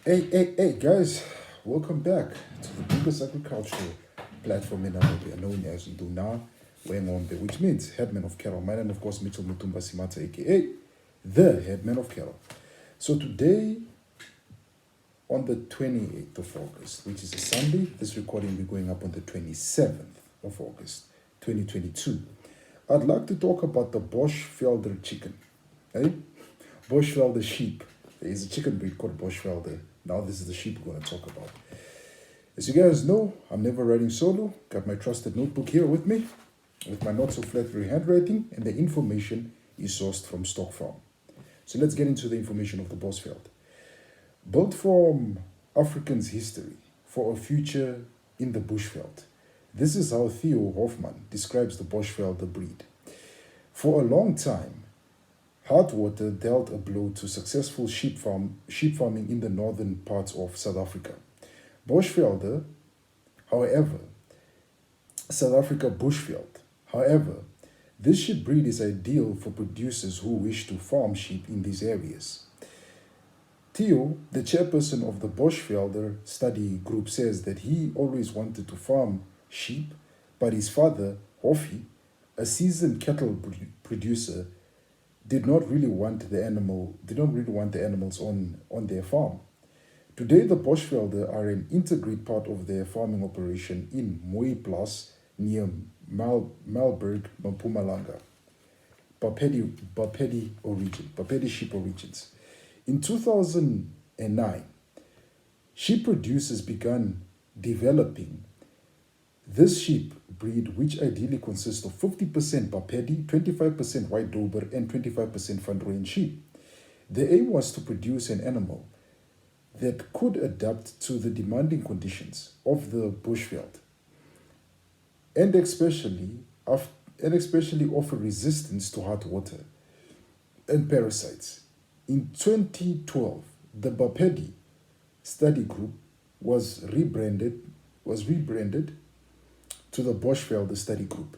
Hey, guys, welcome back to the biggest agricultural platform in Namibia, known as Nduna Wengombe, which means headman of cattle. My name, of course, Mitchell Mutumba Simata, aka the headman of cattle. So today, on the 28th of August, which is a Sunday, this recording will be going up on the 27th of August, 2022. I'd like to talk about the Bosvelder chicken. Eh? Bosvelder sheep. There is a chicken breed called Bosvelder. Now this is the sheep we're going to talk about. As you guys know, I'm never writing solo. Got my trusted notebook here with me, with my not so flattering handwriting, and the information is sourced from Stock Farm. So let's get into the information of the Bosveld. Built from Africans' history for a future in the bushveld. This is how Theo Hofmann describes the Bosvelder breed. For a long time, Hardwater dealt a blow to successful sheep farming in the northern parts of South Africa. Bosvelder, however, South Africa bushveld. However, this sheep breed is ideal for producers who wish to farm sheep in these areas. Theo, the chairperson of the Bosvelder study group, says that he always wanted to farm sheep, but his father, Hofi, a seasoned cattle producer, did not really want the animals on their farm. Today, the Bosvelder are an integrated part of their farming operation in Mooiplaas near Malberg, Mpumalanga, Bapedi sheep origins. In 2009, sheep producers began developing this sheep breed, which ideally consists of 50% Bapedi, 25% White Dober, and 25% Van Rooyen sheep. The aim was to produce an animal that could adapt to the demanding conditions of the bushveld and especially offer resistance to hot water and parasites. In 2012, the Bapedi study group was rebranded to the Bosvelder study group.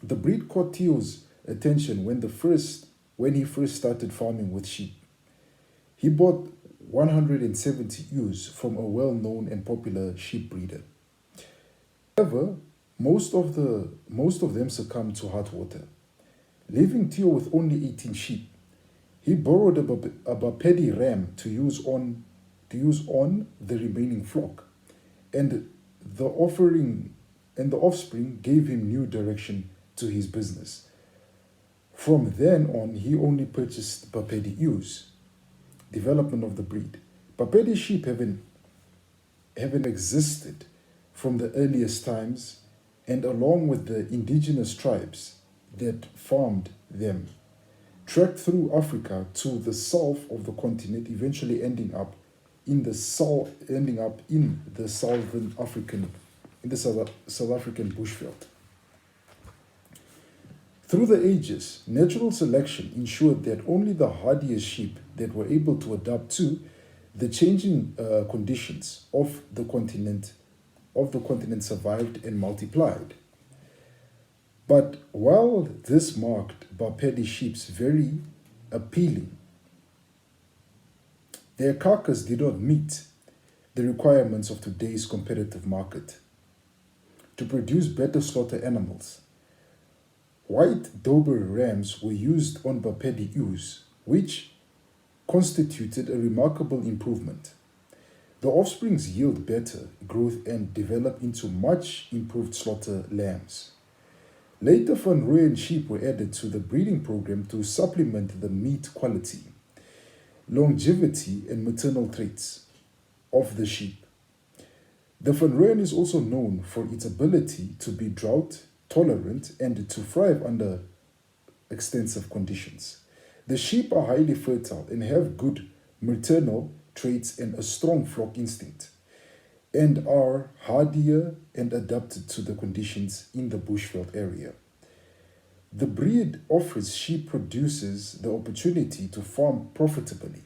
The breed caught Theo's attention when he first started farming with sheep. He bought 170 ewes from a well-known and popular sheep breeder. However, most of them succumbed to hot water, leaving Theo with only 18 sheep. He borrowed a Bapedi ram to use on the remaining flock, and the offspring gave him new direction to his business. From then on, he only purchased Bapedi ewes. Development of the breed. Bapedi sheep have existed from the earliest times, and along with the indigenous tribes that farmed them, trekked through Africa to the south of the continent, eventually ending up in the South African bushveld. Through the ages, natural selection ensured that only the hardiest sheep that were able to adapt to the changing conditions of the continent survived and multiplied. But while this marked Bapedi sheep's very appealing, their carcass did not meet the requirements of today's competitive market. To produce better slaughter animals, White Dober rams were used on Bapedi ewes, which constituted a remarkable improvement. The offsprings yield better growth and develop into much improved slaughter lambs. Later, Van Rooyen sheep were added to the breeding program to supplement the meat quality, longevity, and maternal traits of the sheep. The Van Rooyen is also known for its ability to be drought tolerant and to thrive under extensive conditions. The sheep are highly fertile and have good maternal traits and a strong flock instinct, and are hardier and adapted to the conditions in the bushveld area. The breed offers sheep producers the opportunity to farm profitably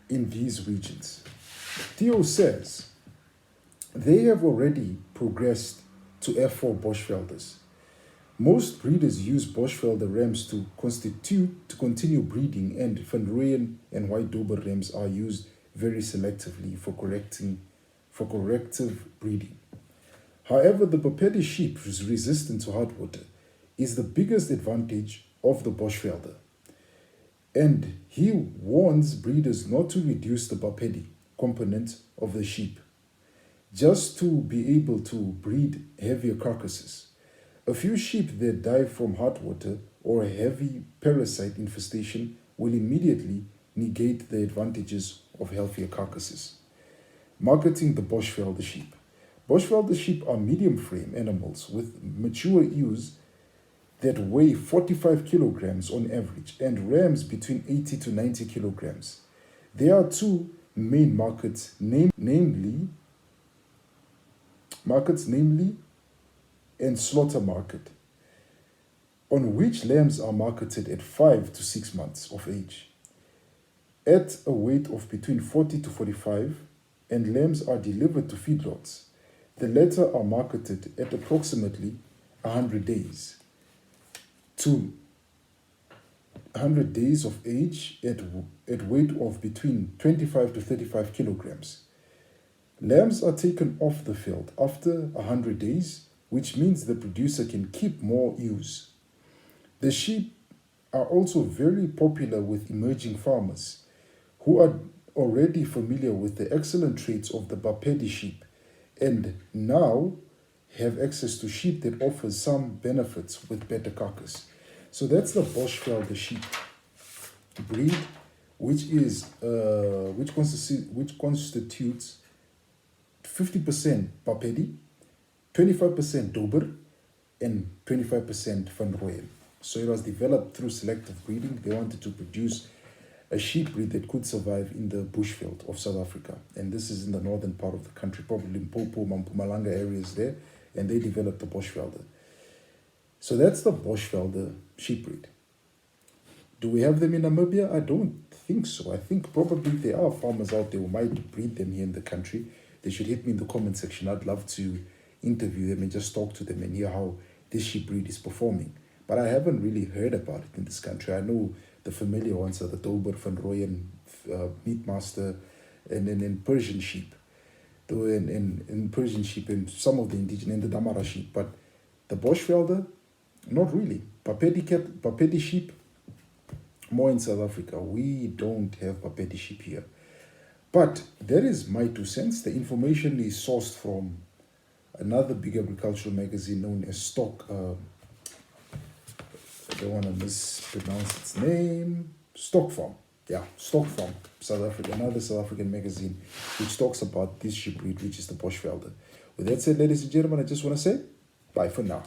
in these regions. Theo says they have already progressed to F4 Bosvelders. Most breeders use Bosvelder rams to continue breeding, and Van Rooyen and White Dober rams are used very selectively for corrective breeding. However, the Bapedi sheep, who's resistant to hard water, is the biggest advantage of the Bosvelder. And he warns breeders not to reduce the Bapedi component of the sheep, just to be able to breed heavier carcasses. A few sheep that die from hot water or a heavy parasite infestation will immediately negate the advantages of healthier carcasses. Marketing the Bosvelder sheep. Bosvelder sheep are medium frame animals with mature ewes that weigh 45 kilograms on average and rams between 80 to 90 kilograms. There are two main markets, namely and slaughter market, on which lambs are marketed at 5 to 6 months of age, at a weight of between 40 to 45, and lambs are delivered to feedlots. The latter are marketed at approximately 100 days to 100 days of age at weight of between 25 to 35 kilograms. Lambs are taken off the field after 100 days, which means the producer can keep more ewes. The sheep are also very popular with emerging farmers who are already familiar with the excellent traits of the Bapedi sheep and now have access to sheep that offers some benefits with better carcass. So that's the Bosvelder sheep breed, which constitutes 50% Bapedi, 25% Dober, and 25% Van Rooyen. So it was developed through selective breeding. They wanted to produce a sheep breed that could survive in the bushveld of South Africa. And this is in the northern part of the country, probably in Mpopo, Mpumalanga areas there. And they developed the Bosvelder. So that's the Bosvelder sheep breed. Do we have them in Namibia? I don't think so. I think probably there are farmers out there who might breed them here in the country. They should hit me in the comment section. I'd love to interview them and just talk to them and hear how this sheep breed is performing. But I haven't really heard about it in this country. I know the familiar ones are the Dober, Van Rooyen, Meatmaster, and then Persian sheep. And Persian sheep and some of the indigenous and the Damara sheep. But the Bosvelder, not really. Bapedi sheep, more in South Africa. We don't have Bapedi sheep here. But that is my 2 cents. The information is sourced from another big agricultural magazine known as Stock. I don't want to mispronounce its name. Stock Farm. Yeah, Stock Farm, South Africa. Another South African magazine which talks about this sheep breed, which is the Bosvelder. With that said, ladies and gentlemen, I just want to say bye for now.